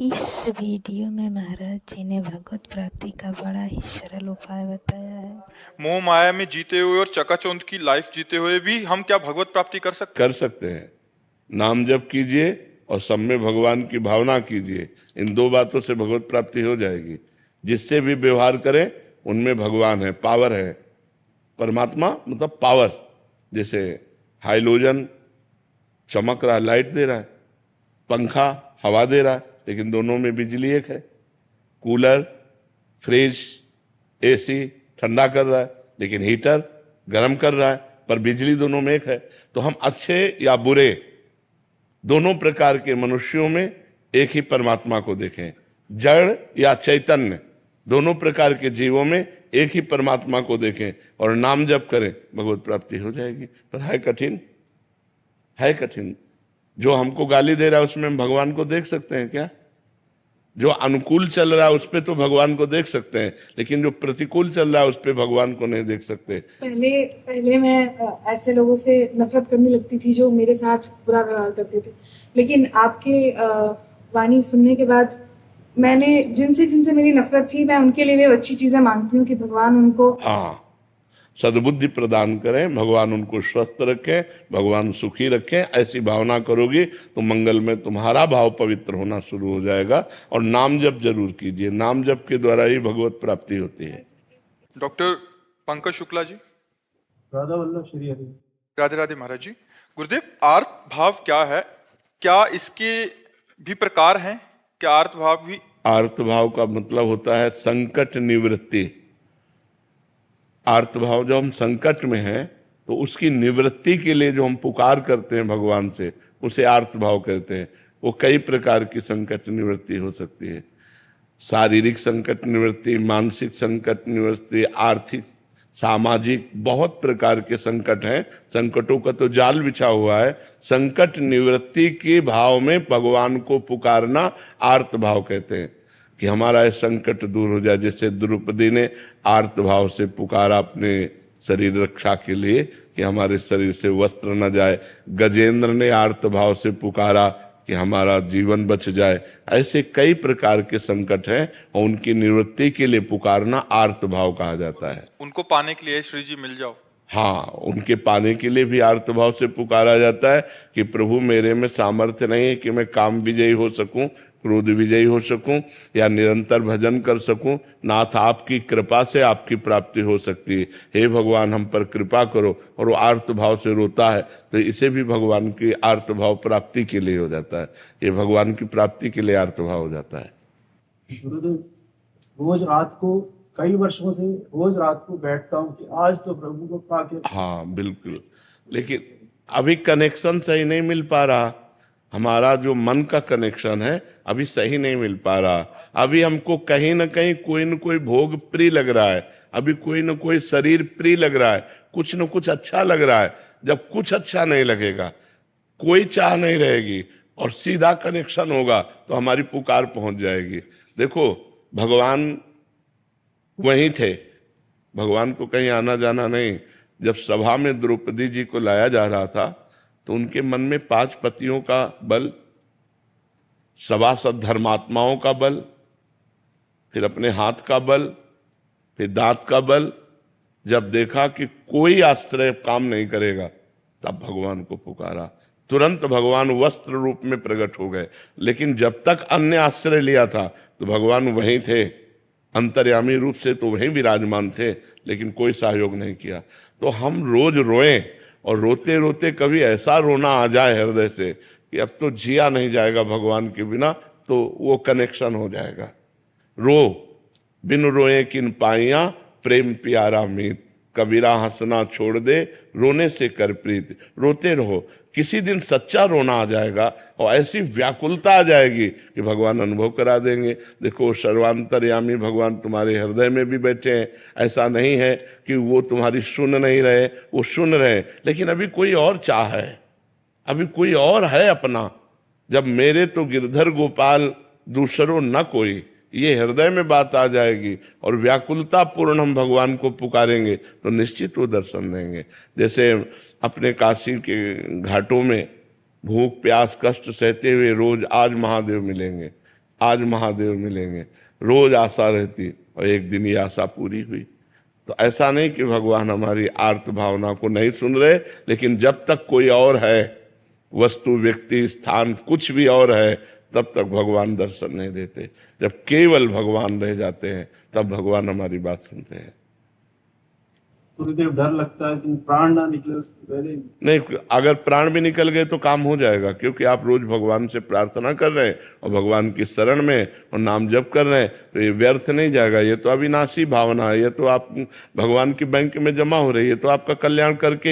इस वीडियो में महाराज जी ने भगवत प्राप्ति का बड़ा ही सरल उपाय बताया है। मोह माया में जीते हुए और चकाचौंध की लाइफ जीते हुए भी हम क्या भगवत प्राप्ति कर सकते कर सकते हैं। नाम जप कीजिए और सब में भगवान की भावना कीजिए, इन दो बातों से भगवत प्राप्ति हो जाएगी। जिससे भी व्यवहार करें उनमें भगवान है, पावर है। परमात्मा मतलब पावर। जैसे हाइलोजन चमक रहा है, लाइट दे रहा है, पंखा हवा दे रहा है, लेकिन दोनों में बिजली एक है। कूलर, फ्रिज, एसी ठंडा कर रहा है, लेकिन हीटर गर्म कर रहा है, पर बिजली दोनों में एक है। तो हम अच्छे या बुरे दोनों प्रकार के मनुष्यों में एक ही परमात्मा को देखें। जड़ या चैतन्य दोनों प्रकार के जीवों में एक ही परमात्मा को देखें और नाम जप करें, भगवत प्राप्ति हो जाएगी। पर है कठिन, है कठिन। जो हमको गाली दे रहा है उसमें हम भगवान को देख सकते हैं क्या? जो अनुकूल चल रहा है उस पर तो भगवान को देख सकते हैं, लेकिन जो प्रतिकूल चल रहा है उस पर भगवान को नहीं देख सकते। पहले पहले मैं ऐसे लोगों से नफरत करने लगती थी जो मेरे साथ बुरा व्यवहार करते थे, लेकिन आपके वाणी सुनने के बाद मैंने जिनसे जिनसे मेरी नफरत थी, मैं उनके लिए भी अच्छी चीजें मांगती हूँ कि भगवान उनको सद्बुद्धि प्रदान करें, भगवान उनको स्वस्थ रखें, भगवान सुखी रखें। ऐसी भावना करोगी तो मंगल में तुम्हारा भाव पवित्र होना शुरू हो जाएगा। और नाम जप जरूर कीजिए, नाम जप के द्वारा ही भगवत प्राप्ति होती है। डॉक्टर पंकज शुक्ला जी। राधा वल्लभ श्री हरि। राधे राधे महाराज जी। गुरुदेव, आर्त भाव क्या है? क्या इसके भी प्रकार हैं? क्या आर्त भाव भी? आर्त भाव का मतलब होता है संकट निवृत्ति। आर्त भाव जब हम संकट में हैं तो उसकी निवृत्ति के लिए जो हम पुकार करते हैं भगवान से, उसे आर्त भाव कहते हैं। वो कई प्रकार की संकट निवृत्ति हो सकती है। शारीरिक संकट निवृत्ति, मानसिक संकट निवृत्ति, आर्थिक, सामाजिक, बहुत प्रकार के संकट हैं। संकटों का तो जाल बिछा हुआ है। संकट निवृत्ति के भाव में भगवान को पुकारना आर्त भाव कहते हैं, कि हमारा ये संकट दूर हो जाए। जैसे द्रौपदी ने आर्त भाव से पुकारा अपने शरीर रक्षा के लिए कि हमारे शरीर से वस्त्र न जाए। गजेंद्र ने आर्त भाव से पुकारा कि हमारा जीवन बच जाए। ऐसे कई प्रकार के संकट हैं और उनकी निवृत्ति के लिए पुकारना आर्त भाव कहा जाता है। उनको पाने के लिए श्री जी मिल जाओ। हाँ, उनके पाने के लिए भी आर्त भाव से पुकारा जाता है कि प्रभु मेरे में सामर्थ्य नहीं है कि मैं काम विजयी हो सकूं, क्रोध विजयी हो सकूं या निरंतर भजन कर सकूं। नाथ आपकी कृपा से आपकी प्राप्ति हो सकती है, हे भगवान हम पर कृपा करो। और वो आर्त भाव से रोता है तो इसे भी भगवान की आर्त भाव प्राप्ति के लिए हो जाता है। ये भगवान की प्राप्ति के लिए आर्त भाव हो जाता है। गुरुदेव, रोज रात को कई वर्षों से रोज रात को बैठता हूँ कि आज तो प्रभु को पाके। हाँ बिल्कुल, लेकिन अभी कनेक्शन सही नहीं मिल पा रहा। हमारा जो मन का कनेक्शन है अभी सही नहीं मिल पा रहा। अभी हमको कहीं ना कहीं कोई न कोई भोग प्रिय लग रहा है, अभी कोई न कोई शरीर प्रिय लग रहा है, कुछ न कुछ अच्छा लग रहा है। जब कुछ अच्छा नहीं लगेगा, कोई चाह नहीं रहेगी और सीधा कनेक्शन होगा तो हमारी पुकार पहुंच जाएगी। देखो, भगवान वहीं थे, भगवान को कहीं आना जाना नहीं। जब सभा में द्रौपदी जी को लाया जा रहा था तो उनके मन में 5 पतियों का बल, सभासद धर्मात्माओं का बल, फिर अपने हाथ का बल, फिर दांत का बल। जब देखा कि कोई आश्रय काम नहीं करेगा तब भगवान को पुकारा। तुरंत भगवान वस्त्र रूप में प्रकट हो गए। लेकिन जब तक अन्य आश्रय लिया था तो भगवान वहीं थे, अंतर्यामी रूप से तो वहीं विराजमान थे, लेकिन कोई सहयोग नहीं किया। तो हम रोज रोएं और रोते रोते कभी ऐसा रोना आ जाए हृदय से कि अब तो जिया नहीं जाएगा भगवान के बिना, तो वो कनेक्शन हो जाएगा। रो बिन रोए किन पाइया प्रेम प्यारा मीत, कबीरा हंसना छोड़ दे रोने से कर प्रीत। रोते रहो, किसी दिन सच्चा रोना आ जाएगा और ऐसी व्याकुलता आ जाएगी कि भगवान अनुभव करा देंगे। देखो, सर्वांतर्यामी भगवान तुम्हारे हृदय में भी बैठे हैं। ऐसा नहीं है कि वो तुम्हारी सुन नहीं रहे, वो सुन रहे, लेकिन अभी कोई और चाह है, अभी कोई और है अपना। जब मेरे तो गिरधर गोपाल दूसरों न कोई, ये हृदय में बात आ जाएगी और व्याकुलता पूर्ण हम भगवान को पुकारेंगे तो निश्चित वो दर्शन देंगे। जैसे अपने काशी के घाटों में भूख प्यास कष्ट सहते हुए रोज आज महादेव मिलेंगे, आज महादेव मिलेंगे, रोज आशा रहती और एक दिन ये आशा पूरी हुई। तो ऐसा नहीं कि भगवान हमारी आर्त भावना को नहीं सुन रहे, लेकिन जब तक कोई और है, वस्तु, व्यक्ति, स्थान, कुछ भी और है, तब तक भगवान दर्शन नहीं देते। जब केवल भगवान रह जाते हैं तब भगवान हमारी बात सुनते हैं। गुरुदेव, डर लगता है कि प्राण ना निकले उसके पहले। नहीं, अगर प्राण भी निकल गए तो काम हो जाएगा, क्योंकि आप रोज भगवान से प्रार्थना कर रहे हैं और भगवान की शरण में और नाम जप कर रहे हैं, तो ये व्यर्थ नहीं जाएगा। ये तो अविनाशी भावना है, ये तो आप भगवान की बैंक में जमा हो रही है, तो आपका कल्याण करके